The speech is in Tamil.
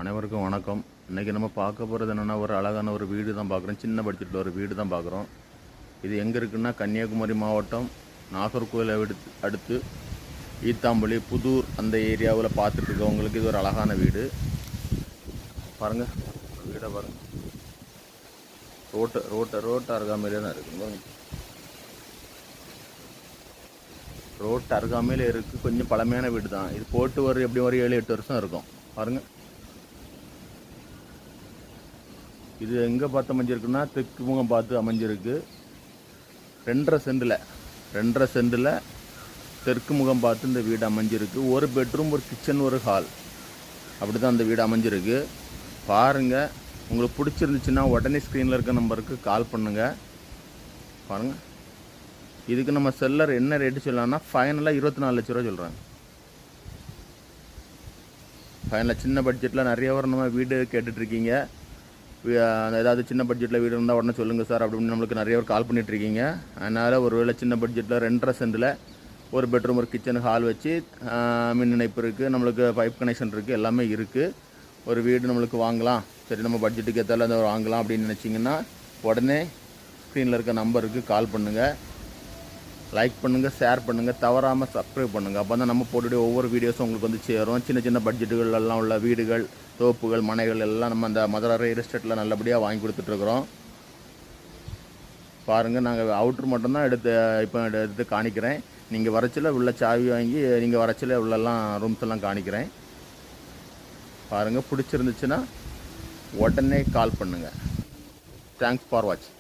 அனைவருக்கும் வணக்கம். இன்றைக்கி நம்ம பார்க்க போகிறது என்னென்னா, ஒரு அழகான ஒரு வீடு தான் பார்க்குறோம். சின்ன பட்ஜெட்டில் ஒரு வீடு தான் பார்க்குறோம். இது எங்கே இருக்குன்னா, கன்னியாகுமரி மாவட்டம் நாகர்கோவில் அடுத்து ஈத்தாம்பள்ளி புதூர் அந்த ஏரியாவில் பார்த்துட்டு இருக்கவங்களுக்கு இது ஒரு அழகான வீடு. பாருங்கள், வீடை பாருங்கள். ரோட்டு அருகாமையிலே தான் இருக்குங்க. ரோட்டு அருகாமையில் இருக்குது. கொஞ்சம் பழமையான வீடு தான் இது. போட்டு எப்படி ஒரு 7-8 வருஷம் இருக்கும். பாருங்கள், இது எங்கே பார்த்து அமைஞ்சிருக்குன்னா, தெற்கு முகம் பார்த்து அமைஞ்சிருக்கு. 2.5 சென்டில் தெற்கு முகம் பார்த்து இந்த வீடு அமைஞ்சிருக்கு. ஒரு பெட்ரூம், ஒரு கிச்சன், ஒரு ஹால், அப்படி தான் அந்த வீடு அமைஞ்சிருக்கு. பாருங்கள், உங்களுக்கு பிடிச்சிருந்துச்சுன்னா உடனே ஸ்க்ரீனில் இருக்க நம்பருக்கு கால் பண்ணுங்கள். பாருங்கள், இதுக்கு நம்ம செல்லர் என்ன ரேட்டு சொல்லலாம்னா, ஃபைனலாக 24 லட்ச ரூபா சொல்கிறாங்க. ஃபைனலாக சின்ன பட்ஜெட்டில் நிறைய வர நம்ம வீடு கேட்டுட்ருக்கீங்க. ஏதாவது சின்ன பட்ஜெட்டில் வீடு இருந்தால் உடனே சொல்லுங்கள் சார் அப்படின்னு நம்மளுக்கு நிறைய பேர் கால் பண்ணிகிட்ருக்கீங்க. அதனால் ஒரு வேளை சின்ன பட்ஜெட்டில் 2.5 சென்டில் ஒரு பெட்ரூம், ஒரு கிச்சன், ஹால் வச்சு மின் இணைப்பு இருக்குது, நம்மளுக்கு பைப் கனெக்ஷன் இருக்குது, எல்லாமே இருக்குது. ஒரு வீடு நம்மளுக்கு வாங்கலாம், சரி நம்ம பட்ஜெட்டுக்கு ஏற்றால அதை வாங்கலாம் அப்படின்னு நினச்சிங்கன்னா உடனே ஸ்க்ரீனில் இருக்க நம்பருக்கு கால் பண்ணுங்கள். லைக் பண்ணுங்கள், ஷேர் பண்ணுங்கள், தவறாமல் சப்ஸ்கிரைப் பண்ணுங்கள். அப்போ தான் நம்ம போட்டுடைய ஒவ்வொரு வீடியோஸும் உங்களுக்கு வந்து சேரும். சின்ன சின்ன பட்ஜெட்டுகளெல்லாம் உள்ள வீடுகள், தோப்புகள், மனைகள் எல்லாம் நம்ம அந்த மதுரை ரியல் எஸ்டேட்டில் நல்லபடியாக வாங்கி கொடுத்துட்ருக்குறோம். பாருங்கள், நாங்கள் அவுட்ரு மட்டும்தான் எடுத்து காணிக்கிறேன். நீங்கள் வரச்சில் உள்ள சாவி வாங்கி நீங்கள் வரச்சில் உள்ளெல்லாம் ரூம்ஸ் எல்லாம் காணிக்கிறேன். பாருங்கள், பிடிச்சிருந்துச்சுன்னா உடனே கால் பண்ணுங்கள். தேங்க்ஸ் ஃபார் வாட்சிங்.